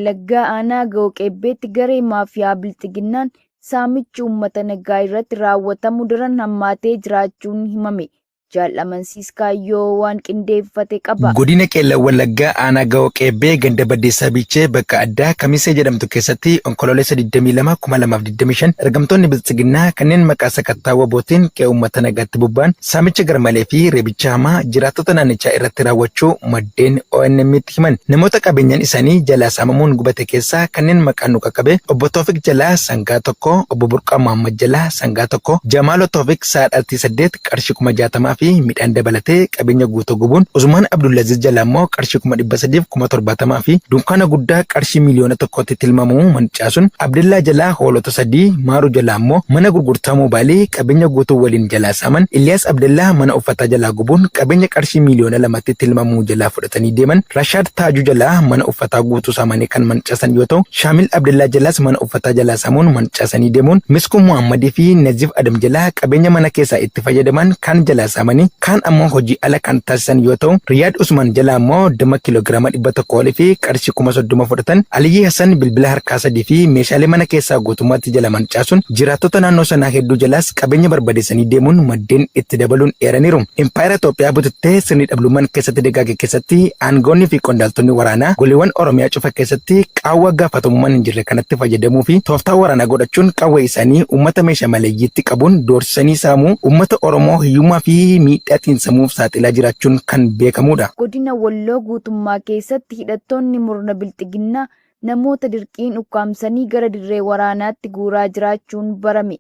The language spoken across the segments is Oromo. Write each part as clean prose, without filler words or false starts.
Wallaggaa aanaa Ga'oo-Qebbeetti garee maafiyaa Bilxiginnaan saamichi uummata nagaa irratti raawwatamu daran hammaatee jiraachuun himame. Jaallamansiis Kaayyoo waan qindeeffate qaba. Godina Qeellam Wallaggaa aanaa Ga'oo-Qebbee ganda Baddeessaa Biichee bakka addaa Kamisee jedhamtu keessatti onkololeessa 22 2025 ergamtoonni Bilxiginnaa kanneen maqaa sakattaawwa bootiin qe'ee uummata nagaatti bobba'an saamicha garmalee fi reebicha hamaa jiraattota naannichaa irratti raawwachuu maddeen ONM'tti himan. Namoota qabeenyaan isaanii jalaa saamamuun gubate keessaa kanneen maqaan nu qaqqabe obbo Toofiq Jalaa sangaa tokko, obbo Burqaa Muhammad Jalaa sangaa tokko, Jamaaloo Toofiq Saadhaltii 8 qarshii 60,000 fi midhaan dabalatee qabeenya guutuu gubuun, Usmaan Abdullaziz Jalaa immoo qarshii 300,000 70,000 fi dunkaana guddaa qarshii miliyoona tokkotti tilmaamamu mancaasuun, Abdillaa Jalaa hoolota 3, Maaruu Jalaa immoo mana gurgurtaa moobaalii qabeenya guutuu waliin jalaa saaman, Iliyaas Abdallaa mana uffataa jalaa gubuun qabeenya qarshii miliyoona 2tti tilmaamamu jalaa fudhatanii deeman, Rashaad Taajuu Jalaa mana uffataa guutuu saamanii kan mancaasan yoo ta'u, Shaamil Abdallaa Jalaas mana uffataa jalaa saamuun mancaasanii deemuun, Miskuu Muhammadii fi Naziif Adam Jalaa qabeenya mana keessaa itti fayyadaman kan jalaa saamanii kan ammoo hojii ala kan taasisan yoo ta'u, Riyaad Usman Jalaa immoo dama kiloogiraama 100 fi qarshii 30,000 fudhatan, Aliyyii Hassan bilbila harkaa 3 fi meeshaalee mana keessaa guutummaatti jala mancaasuun jiraattota naannoo sanaa hedduu jalaas qabeenya barbadeessanii deemuun maddeen itti dabaluun eeraniiru. Impaayera Itoophiyaa bututtee sirni dhabdummaan keessatti dagaage keessatti aangoonni fi qondaaltonni waraanaa goleewwan Oromiyaa cufa keessatti qaawwa gaafatamummaan hin jirre kanatti fayyadamuu fi tooftaa waraanaa godhachuun qawwee isaanii uummata meeshaa maleeyyiitti qabuun doorsisanii saamuu uummata Oromoo hiyyummaa fi miidhaatiin samuuf saaxilaa jiraachuun kan beekamudha. Godina Walloo guutummaa keessatti hidhattoonni murna Bilxiginnaa namoota dirqiin ukkaamsanii gara dirree waraanaatti guuraa jiraachuun barame.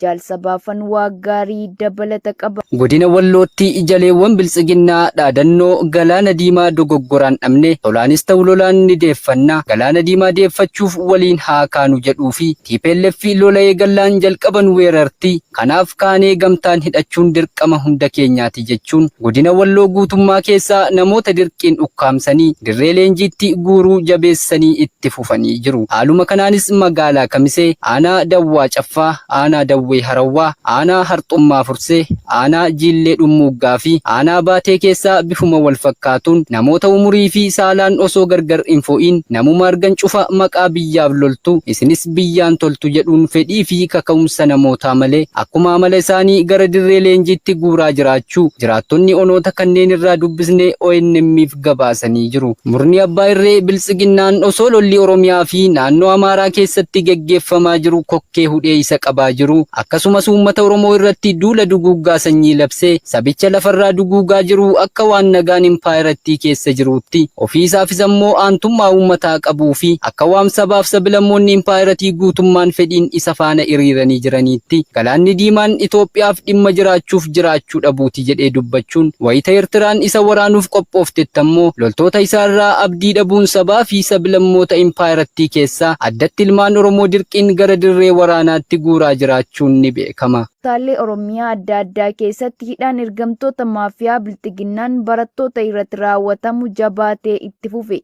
Jaalsabaafan waa gaarii dabalata qaba. Godina Wallootti ijaleewwan Bilxiginnaa dhaadannoo galaana diimaa dogoggoraan dhabne tolaanis ta'u lolaan ni deeffanna galaana diimaa deeffachuuf waliin haa kaanu jedhuu fi TPLF lola eegallaan jalqaban weerarti kanaaf kaanee gamtaan hidhachuun dirqama hunda keenyaati jechuun godina Walloo guutummaa keessaa namoota dirqiin ukkaamsanii dirree leenjiitti guuruu jabeessanii itti fufanii jiru. Haaluma kanaanis magaalaa Kamisee, aanaa Dawwaa Caffaa, aanaa Dawwaa Harawwaa, aanaa Harxummaa Fursee, aanaa Jillee Dhummuuggaa fi aanaa Baatee keessaa bifuma wal fakkaatuun namoota umurii fi saalaan osoo gargar hin fo'in namuma argan cufa maqaa biyyaaf loltu isinis biyyaan toltu jedhuun fedhii fi kaka'umsa namootaa malee akkuma amala isaanii gara dirree leenjiitti guuraa jiraachuu jiraattonni onoota kanneen irraa dubbisnee ONM'if gabaasanii jiru. Murni abbaa irree Bilxiginnaan osoo lolli Oromiyaa fi naannoo Amaaraa keessatti geggeeffamaa jiru kokkee hudhee isa qabaa jiru. Akkasumas uummata Oromoo irratti duula duguuggaa sanyii labsee sabicha lafarraa duguugaa jiru akka waan nagaan impaayeratti keessa jiruutti ofiisaafis ammoo aantummaa uummataa qabuu fi akka waan sabaaf sabilammoonni impaayeratti guutummaan fedhiin isa faana hiriiranii jiraniitti galaanni diimaan Itoophiyaaf dhimma jiraachuuf jiraachuu dhabuuti jedhee dubbachuun wayita Eertiraan isa waraanuuf qophooftetti ammoo loltoota isaarraa abdii dhabuun sabaa fi sabilammoota impaayeratti keessaa addatti ilmaan Oromoo dirqiin gara dirree waraanaatti guuraa jiraachuu ni beekama. Kutaalee Oromiyaa adda addaa keessatti hidhaan ergamtoota maafiyaa Bilxiginnaan barattoota irratti raawwatamu jabaatee itti fufe.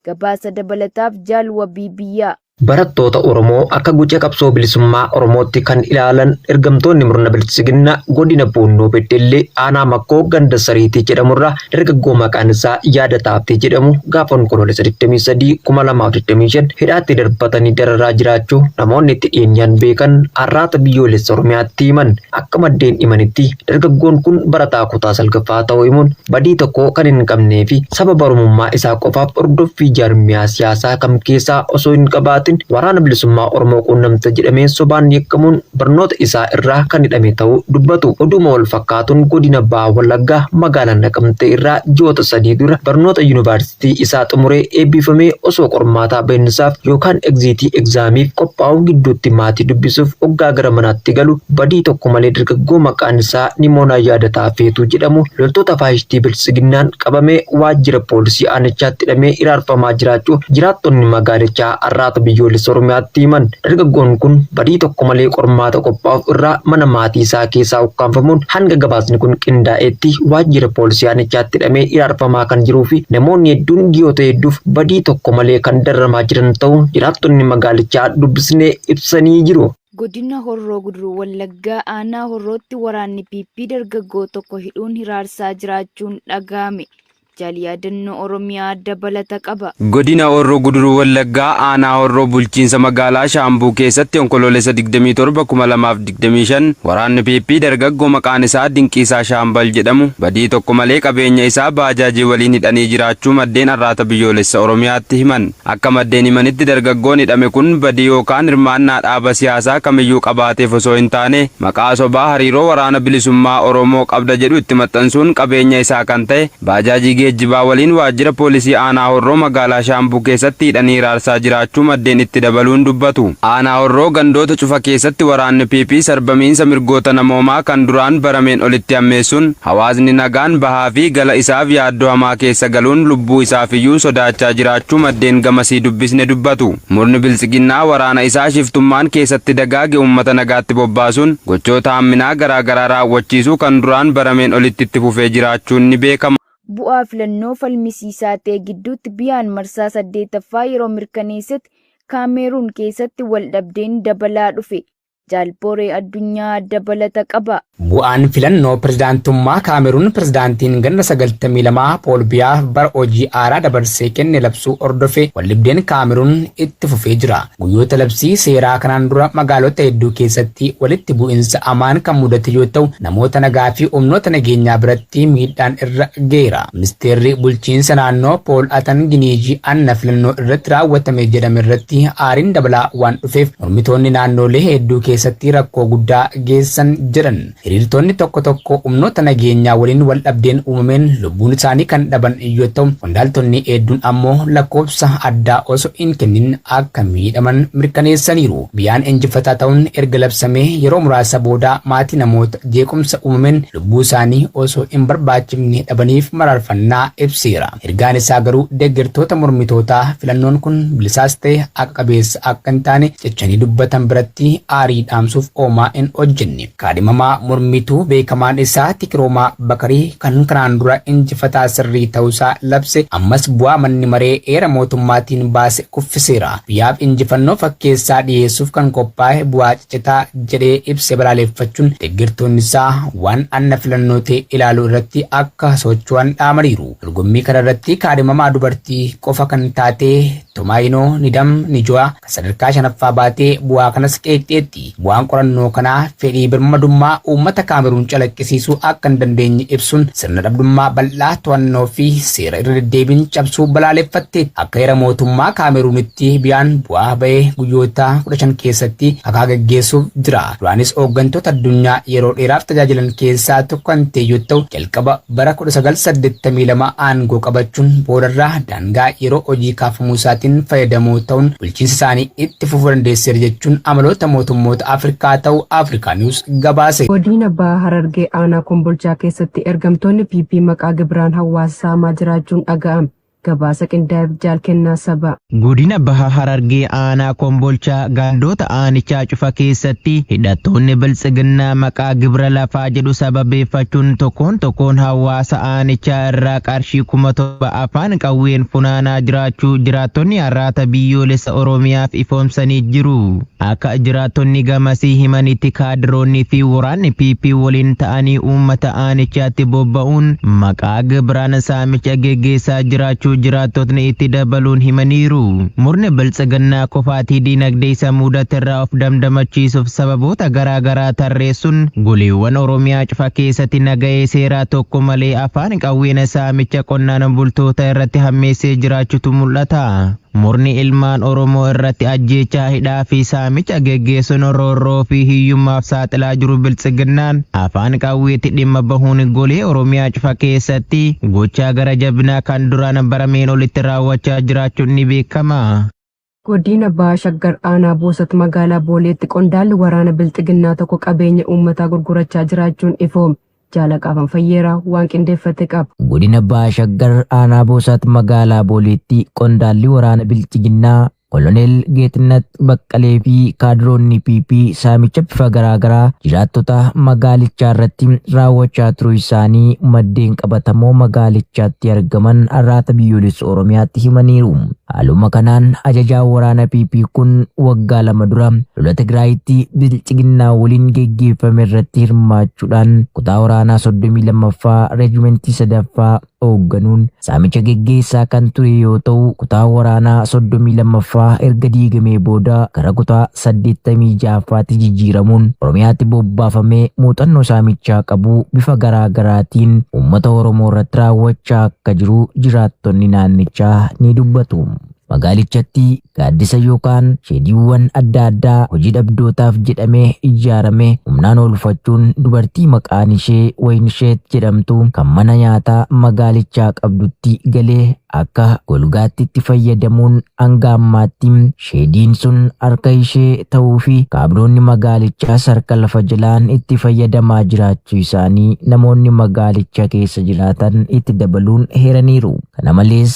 Gabaasa dabalataaf Jaalwabii Biyyaa. Barattoota Oromoo akka guca qabsoo bilisummaa Oromootti kan ilaalan ergamtoonni murna Bilxiginnaa godina Boonnoo Beddellee aanaa Makkoo ganda Sariitii jedhamurraa dargaggoo maqaan isaa Yaadataabtee jedhamu gaafa onkololeessa 23 2025 hidhaatti darbatanii dararaa jiraachuu namoonni itti dhiyeenyaan beekan arraata biyyoolessa Oromiyaatti himan. Akka maddeen himanitti dargaggoon kun barataa kutaa salgaffaa ta'uu himuun badii tokko kan hin qabnee fi sababa Oromummaa isaa qofaaf hordoffii jaarmiyaa siyaasaa kam keessaa osoo hin qabaatu waraana bilisummaa Oromoo quunnamte jedhamee sobaan yakkamuun barnoota isaa irraa kan hidhame ta'uu dubbatu. Oduma wal fakkaatuun godina Bahaa Wallaggaa magaalaa Naqamtee irraa ji'oota 3 dura barnoota yuunivarsiitii isaa xumuree eebbifamee osoo qormaataa ba'insaaf yookaan egziitii egzaamiif qophaa'u gidduutti maatii dubbisuuf hoggaa gara manaatti galu badii tokko malee dargaggoo maqaan isaa Nimoonaa Yaadataabtee jedhamu loltoota faashistii Bilxiginnaan qabamee waajjira poolisii aanichaatti hidhamee iraarfamaa jiraachuu jiraattonni magaalichaa arraata biyyoolessa Oromiyaatti himan. Dargaggoon kun badii tokko malee qormaata qophaa'uuf irraa mana maatii isaa keessaa ukkaanfamuun hanga gabaasni kun qindaa'etti waajjira poolisii aanichaatti hidhamee iraarfamaa kan jiruu fi namoonni hedduun ji'oota hedduuf badii tokko malee kan dararamaa jiran ta'uu jiraattonni magaalichaa dubbisnee ibsanii jiru. Godina Horroo Guduruu Wallaggaa aanaa Horrootti waraanni PP dargaggoo tokko hidhuun hiraarsaa jiraachuun dhaga'ame. Yaadannoo Oromiyaa dabalata qaba. Godina Horroo Guduruu Wallaggaa aanaa Horroo bulchiinsa magaalaa Shaambuu keessatti onkoloolessa 27 2025 waraanni PP dargaggoo maqaan isaa Dinqiisaa Shaambal jedhamu badii tokko malee qabeenya isaa baajaajii waliin hidhanii jiraachuu maddeen arraata biyyoolessa Oromiyaatti himan. Akka maddeen himanitti dargaggoon hidhame kun badii yookaan hirmaannaa dhaaba siyaasaa kamiyyuu qabaateef osoo hin taane maqaa sobaa hariiroo waraana bilisummaa Oromoo qabda jedhu itti maxxansuun qabeenya isaa kan ta'e baajaajii geejjibaa waliin waajjira poolisii aanaa Horroo magaalaa Shaambuu keessatti hidhanii raarsaa jiraachuu maddeen itti dabaluun dubbatu. Aanaa Horroo gandoota cufa keessatti waraanni PP sarbamiinsa mirgoota namoomaa kan duraan barameen olitti hammeessuun hawaasni nagaan bahaa fi gala isaaf yaaddoo hamaa keessa galuun lubbuu isaafiyyuu sodaachaa jiraachuu maddeen gamasii dubbisne dubbatu. Murni biltsiginnaa waraana isaa shiftummaan keessatti dagaage uummata nagaatti bobbaasuun gochoota hamminaa garaagaraa raawwachiisuu kan duraan barameen olitti itti fufee jiraachuun ni beekama. Bu'aa filannoo falmisiisaa ta'e gidduutti biyaan marsaa 8ffaa yeroo mirkaneessetti Kaameruun keessatti waldhabdeen dabalaa dhufe. Jaalbooree addunyaa dabalata qaba. Bu'aan filannoo pirezidaantummaa Kaameruun pirezidaantiin ganna 92 Pool Biyaa bara hojii haaraa dabarsee kenne labsuu hordofee waldhabdeen Kaameruun itti fufee jira. Guyyoota labsii seeraa kanaan dura magaalota hedduu keessatti walitti bu'insa hamaan kan mudate yoo ta'u namoota nagaa fi humnoota nageenyaa biratti miidhaan irra geera. Ministeerri bulchiinsa naannoo Pool Atangineejii anna filannoo irratti raawwatame jedhame irratti aariin dabalaa waan dhufeef mormitoonni naannolee hedduu keessatti rakkoo guddaa geessan jiran. Hiriirtonni tokko tokko humnoota nageenyaa waliin wal dhabdeen uumameen lubbuun isaanii kan dhaban yoo ta'u qondaaltonni hedduun ammoo lakkoofsa addaa osoo hin kennin akka miidhaman mirkaneessaniiru. Biyaan injifataa ta'uun erga labsamee yeroo muraasa booda maatii namoota jeequmsa uumameen lubbuu isaanii osoo hin barbaachifne dhabaniif mararfannaa ibseera. Ergaan isaa garuu deeggartoota mormitootaa filannoon kun bilisaas ta'e akka qabeessa akka hin taane jechanii dubbatan biratti aarii dhaamsuuf oomaa hin hojjenne. Kaadhimamaa mormituu beekamaan isaa Tikiroomaa Bakarii kan kanaan dura injifataa sirrii ta'uusaa labse ammas bu'aa manni maree heera mootummaatiin baase kuffiseera. Biyyaaf injifannoo fakkeessaa dhiyeessuuf kan qophaa'e bu'aa ciccitaa jedhee ibse balaaleffachuun deeggartoonni isaa waan anna filannoo ta'e ilaaluu irratti akka socho'an dhaamaniiru. Dorgommii kana irratti kaadhimamaa dubartii qofa kan taate Tomaayinoo Nidam Nijoa kan sadarkaa 5ffaa baatee bu'aa kanas qeeqxeetti. Bu'aan qorannoo kanaa fedhii birmadummaa uummata Kaameruun calaqqisiisuu akka hin dandeenye ibsuun sirna dhabdummaa bal'aa to'annoo fi seera irra deddeebiin cabsuu balaaleffatte. Akka heera mootummaa Kaameruunitti biyaan bu'aa ba'ee guyyoota 15 keessatti akka gaggeessuuf jira. Duraanis hooggantoota addunyaa yeroo dheeraaf tajaajilan keessaa tokko kan ta'e yoo ta'u jalqaba bara 1982 aangoo qabachuun boodarraa daangaa yeroo hojii kaafamuu isaatiin fayyadamoo ta'uun bulchiinsa isaanii itti fufuu dandeesseera jechuun amaloota mootummoota Afrikaa ta'uu Afrikaa News gabaase. Godina Bahaa Harargee aanaa Kombolchaa keessatti ergamtoonni PP maqaa gibiraan hawaasa saamaa jiraachuun dhaga'ame. Gabaasa qindaa'eef jaalkennaa saba. Godina Bahaa Harargee aanaa Kombolchaa gandoota aanichaa cufa keessatti hidhattoonni biltsiginnaa maqaa gibira lafaa jedhu sababeeffachuun tokkoon hawaasa aanichaa irraa qarshii 7,000 afaan qawween funaanaa jiraachuu jiraattonni arraata biyyoolessa Oromiyaaf ifoomsanii jiru. Akka jiraattonni gamasii himanitti kaadiroonni fi waraanni PP waliin ta'anii uummata aanichaatti bobba'uun maqaa gibiraan saamicha geggeessaa jiraachuu jiraattotni itti dabaluun himaniiru. Murni biltsiginnaa qofaatii diinagdee isa mudate irraa of damdamachiisuuf sababoota garaagaraa tarreessuun goleewwan Oromiyaa cufa keessatti nagahee seeraa tokko malee afaan qawween saamicha qonnaan bultoota irratti hammeessee jiraachuutu mul'ata. Murni ilmaan Oromoo irratti ajjeechaa hidhaa fi saamicha geggeessuun roorroo fi hiyyummaaf saaxilaa jiru biltsiginnaan afaan qawweetti dhimma bahuun golee Oromiyaa cufa keessatti gochaa gara jabinaa kan duraan barameen olitti raawwachaa jiraachuun ni beekama. Godina Bahaa Shaggar aanaa Boosat magaalaa Booleetti qondaalli waraana biltsiginnaa tokko qabeenya uummataa gurgurachaa jiraachuun ifoome. Jaalaqaafan fayyeeraa waan qindeeffate qaba. Godina Bahaa Shaggar aanaa Boosat magaalaa Booleetti qondaalli waraana biltsiginnaa Koloneel Geetnat Baqqalee fi kaadiroonni PP saamicha bifa garaagaraa jiraattota magaalichaa irratti raawwachaa turuu isaanii maddeen qabatamoo magaalichaatti argaman arraata biyyoolessa Oromiyaatti himaniiru. Haaluma kanaan ajajaa waraana PP kun waggaa 2 dura lola Tigraayitti bilchiginnaa waliin geggeeffame irratti hirmaachuudhaan kutaa waraanaa 32ffaa reejimentii 3ffaa hoogganuun saamicha geggeessaa kan ture yoo ta'u kutaa waraanaa 32ffaa erga diigamee booda gara kutaa 86ffaatti jijjiiramuun Oromiyaatti bobbaafamee muuxannoo saamichaa qabu bifa garaa garaatiin uummata Oromoo irratti raawwachaa akka jiru jiraattonni naannichaa ni dubbatu. Magaalichatti gaaddisa yookaan sheediiwwan adda addaa hojii dhabdootaaf jedhamee ijaarame humnaan oolfachuun dubartii maqaan ishee Wayinsheet jedhamtu kan mana nyaataa magaalichaa qabdutti galee akka golgaatti itti fayyadamuun hanga ammaatti sheediin sun harka ishee ta'uu fi kaabinoonni magaalichaa harka lafa jalaan itti fayyadamaa jiraachuu isaanii namoonni magaalicha keessa jiraatan itti dabaluun heeraniiru. Kana malees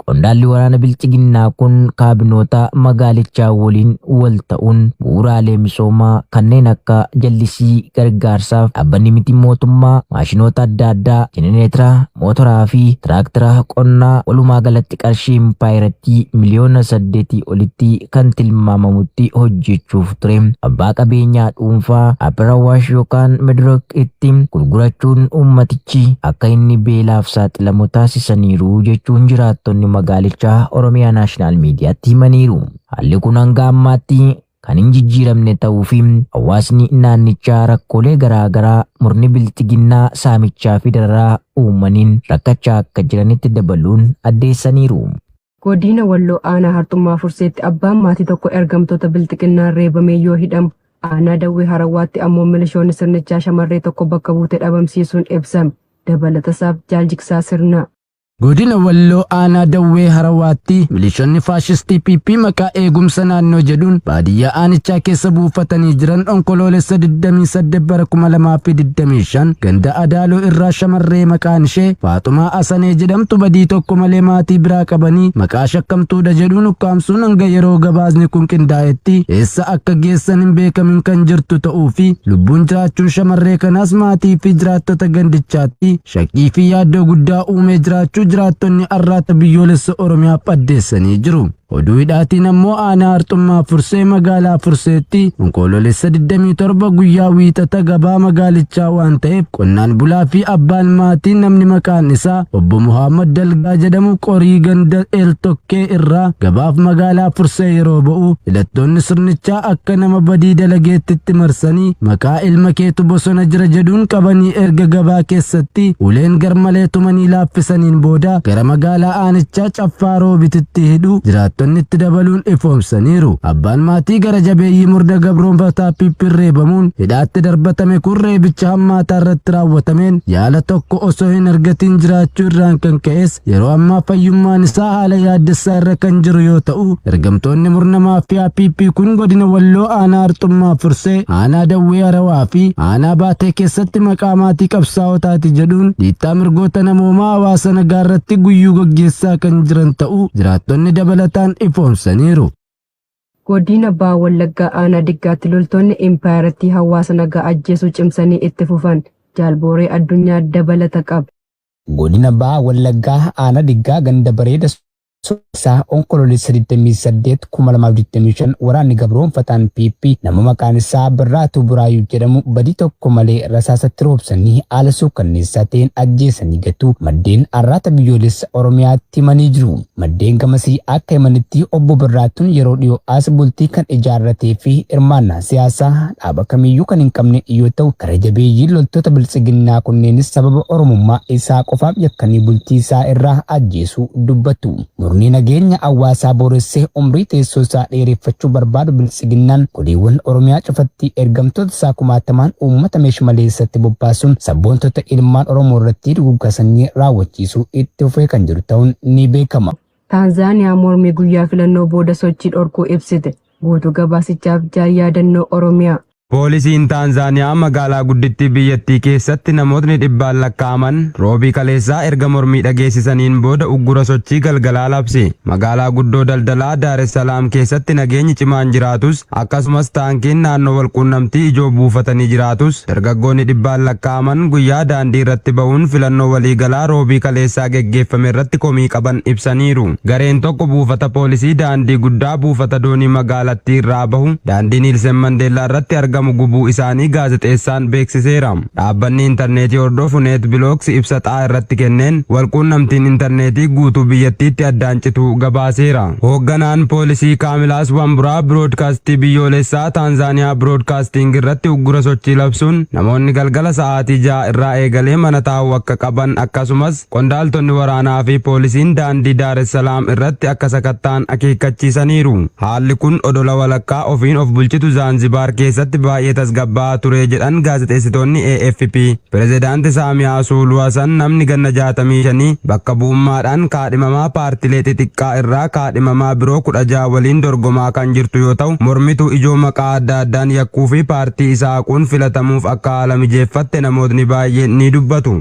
qondaalli waraana bilchiginnaa kun kaabinoota magaalichaa waliin wal ta'uun bu'uuraalee misoomaa kanneen akka jallisii gargaarsaaf dhaabbanni miti mootummaa maashinoota adda addaa jenereetira mootoraa fi tiraaktira qonnaa walumaa galatti qarshii impaayiratti miliyoona 8 olitti kan tilmaamamutti hojjechuuf ture. Abbaa qabeenyaa dhuunfaa Abiraawaash yookaan Medrook itti gurgurachuun uummatichi akka inni beelaaf saaxilamu taasisaniiru jechuun jiraattonni magaalichaa Oromiyaa Naashinaal Miidiyaatti himaniiru. Haalli kun hanga ammaatti kan hin jijjiiramne ta'uu fi hawaasni naannichaa rakkoolee garaa garaa murni bilchiginnaa saamichaa fi dararaa uumaniin rakkachaa akka jiranitti dabaluun addeessaniiru. Godina Walloo aanaa Hartummaa Furseetti abbaan maatii tokko ergamtoota bilchiginnaan reebamee yoo hidhamu aanaa Dawwee Harawaatti ammoo milishoonni sirnichaa shamarree tokko bakka buutee dhabamsiisuun ibsame. Dabalatasaaf Jaaljiksaa Sirnaa. Godina Walloo aanaa Dawwee Harawaatti milishoonni faashistii PP maqaa eegumsa naannoo jedhuun baadiyyaa aanichaa keessa buufatanii jiran onkoloolessa 28 bara 2025 ganda Adaaloo irraa shamarree maqaan ishee Faaxumaa Asanee jedhamtu badii tokko malee maatii biraa qabanii maqaa shakkamtuudha jedhuun ukkaamsuun hanga yeroo gabaasni kun qindaa'etti eessa akka geessan hin beekamin kan jirtu ta'uu fi lubbuun jiraachuun shamarree kanaas maatii fi jiraattota gandichaatti shakkii fi yaaddoo guddaa uumee jiraachuu jiraattonni arraata biyyoolessa Oromiyaa addeessanii jiru. Oduu hidhaatiin ammoo aanaa Hartummaa Fursee magaalaa Furseetti onkoloolessa 27 guyyaa wiixata gabaa magaalichaa waan ta'eef qonnaan bulaa fi abbaan maatii namni maqaan isaa obbo Muhammad Dalgaa jedhamu qorii ganda Eeltokkee irraa gabaaf magaalaa Fursee yeroo ba'u hidhattoonni sirnichaa akka nama badii dalageettitti marsanii maqaa ilma keetu bosona jira jedhuun qabanii erga gabaa keessatti uleen garmalee tumanii laaffisaniin booda gara magaalaa aanichaa Caffaa Roobititti hidhu jiraattonni itti dabaluun ifoomsaniiru. Abbaan maatii gara jabeeyyii murda gabroonfataa reebamuun hidhaatti darbatame kun reebicha hammaataa irratti raawwatameen yaala tokko osoo hin argatiin jiraachuu irraan kan ka'es yeroo ammaa fayyummaan isaa haala yaaddessaa irra kan jiru yoo ta'u ergamtoonni murna maafiyaa PP kun godina Walloo aanaa Hartummaa Fursee aanaa Dawwee Harawaa fi aanaa Baatee keessatti maqaa maatii qabsaa'otaati jedhuun dhiittaa mirgoota namoomaa hawaasa nagaa irratti guyyuu gaggeessaa kan jiran ta'uu jiraattonni dabalataan ifoomsaniiru. Godina Bahaa Wallaggaa aanaa Diggaatti loltoonni impaayaratti hawaasa nagaa ajjeesuu cimsanii itti fufan. Jaalbooree addunyaa dabalata qaba. Godina Bahaa Wallaggaa aanaa Diggaa ganda bareeda isaa onkoloolessa 28 2025 waraanni gabroonfataan PP nama maqaan isaa Birraatu Buraayyuu jedhamu badii tokko malee rasaasatti roobsanii haala suukkanneessaa ta'een ajjeesanii gatu maddeen arraata biyyoolessa Oromiyaatti himanii jiru. Maddeen gamasii akka himanitti obbo Birraatuun yeroo dhiyoo as bultii kan ijaarratee fi hirmaannaa siyaasaa dhaaba kamiyyuu kan hin qabne yoo ta'u gara jabeeyyiin loltoota bilchiginnaa kunneenis sababa Oromummaa isaa qofaaf yakkanii bultii isaa irraa ajjeesuu dubbatu. Murni nageenya hawaasaa booressee umrii teessoo isaa dheereffachuu barbaadu bilchiginnaan godiiwwan Oromiyaa cufatti ergamtoota isaa kumaatamaan uummata meeshmaleessatti bobbaasuun sabboontota ilmaan Oromoo irratti duguuggasanii raawwachiisuu itti fufee kan jiru ta'uun ni beekama. Taanzaaniyaa mormii guyyaa filannoo booda sochii dhorkuu ibsite. Guutuu gabaasichaaf jaal yaadannoo Oromiyaa. Poolisiin Taanzaaniyaa magaalaa guddittii biyyattii keessatti namootni dhibbaan lakkaa'aman roobii kaleessaa erga mormii dhageessisaniin booda uggura sochii galgalaa labse. Magaalaa guddoo daldalaa Daar es Salaam keessatti nageenyi cimaan jiraatus akkasumas taankiin naannoo walquunnamtii ijoo buufatanii jiraatus dargaggoonni dhibbaan lakkaa'aman guyyaa daandii irratti ba'uun filannoo waliigalaa roobii kaleessaa geggeeffame irratti komii qaban ibsaniiru. Gareen tokko buufata poolisii daandii guddaa buufata doonii magaalattii irraa bahu daandii Niilsen Mandeellaa irratti argamu gubuu isaanii gaazexeessaan beeksiseera. Dhaabbanni intarneetii hordofu Neetbilooks ibsa xaa irratti kenneen walquunnamtiin intarneetii guutuu biyyattiitti addaan citu gabaaseera. Hoogganaan poolisii Kaamilaas Wamburaa biroodkaastii biyyoolessaa Taanzaaniyaa biroodkaasting irratti uggura sochii labsuun namoonni galgala sa'aatii 6 irraa eegalee mana taa'uu akka qaban akkasumas qondaaltonni waraanaa fi poolisiin daandii Daar es Salaam irratti akka sakattaan akeekkachiisaniiru. Haalli kun odola walakkaa ofiin of bulchitu Zaanzibaar keessatti baay'ee tasgabbaa'aa ture jedhan gaazexeessitoonni AFP. Pireezidaanti Saamiyaa Suluhu Hassan namni ganna 65 bakka bu'ummaadhaan kaadhimamaa paartilee xixiqqaa irraa kaadhimamaa biroo 16 waliin dorgomaa kan jirtu yoo ta'u mormituu ijoo maqaa adda addaan yakkuu fi paartii isaa haaquun filatamuuf akka haala mijeeffatte namootni baay'een ni dubbatu.